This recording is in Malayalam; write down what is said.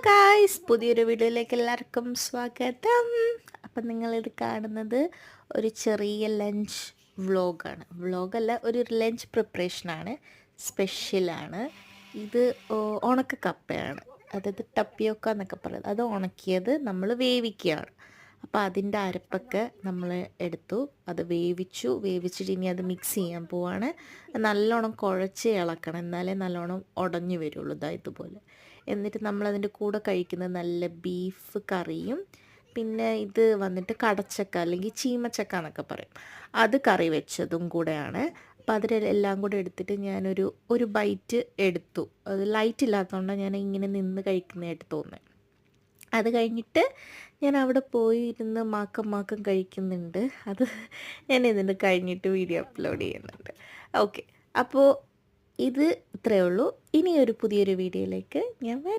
ഗായ്സ്, പുതിയൊരു വീഡിയോയിലേക്ക് എല്ലാവർക്കും സ്വാഗതം. അപ്പം നിങ്ങളിത് കാണുന്നത് ഒരു ചെറിയ ലഞ്ച് വ്ളോഗാണ്. വ്ളോഗല്ല, ഒരു ലഞ്ച് പ്രിപ്പറേഷനാണ്, സ്പെഷ്യലാണ്. ഇത് ഉണക്ക കപ്പയാണ്, അതായത് ടപ്പിയോക്ക എന്നൊക്കെ പറയുന്നത്. അത് ഉണക്കിയത് നമ്മൾ വേവിക്കുകയാണ്. അപ്പോൾ അതിൻ്റെ അരപ്പൊക്കെ നമ്മൾ എടുത്തു, അത് വേവിച്ചിട്ട് ഇനി അത് മിക്സ് ചെയ്യാൻ പോവാണ്. നല്ലോണം കുഴച്ച് ഇളക്കണം, എന്നാലേ നല്ലോണം ഉടഞ്ഞു വരുള്ളൂ, ഇതുപോലെ. എന്നിട്ട് നമ്മളതിൻ്റെ കൂടെ കഴിക്കുന്നത് നല്ല ബീഫ് കറിയും, പിന്നെ ഇത് വന്നിട്ട് കടച്ചക്ക അല്ലെങ്കിൽ ചീമച്ചക്ക എന്നൊക്കെ പറയും, അത് കറി വെച്ചതും കൂടെയാണ്. അപ്പം അതിലെല്ലാം കൂടെ എടുത്തിട്ട് ഞാനൊരു ബൈറ്റ് എടുത്തു. അത് ലൈറ്റ് ഇല്ലാത്തതുകൊണ്ടാണ് ഞാൻ ഇങ്ങനെ നിന്ന് കഴിക്കുന്നതായിട്ട് തോന്നുന്നത്. അത് കഴിഞ്ഞിട്ട് ഞാൻ അവിടെ പോയി ഇരുന്ന് മാക്കം കഴിക്കുന്നുണ്ട്. അത് ഞാൻ ഇതിന് കഴിഞ്ഞിട്ട് വീഡിയോ അപ്ലോഡ് ചെയ്യുന്നുണ്ട്. ഓക്കെ, അപ്പോൾ ഇത് ഇത്രയേ ഉള്ളൂ. ഇനിയൊരു പുതിയൊരു വീഡിയോയിലേക്ക് ഞാൻ വരാം.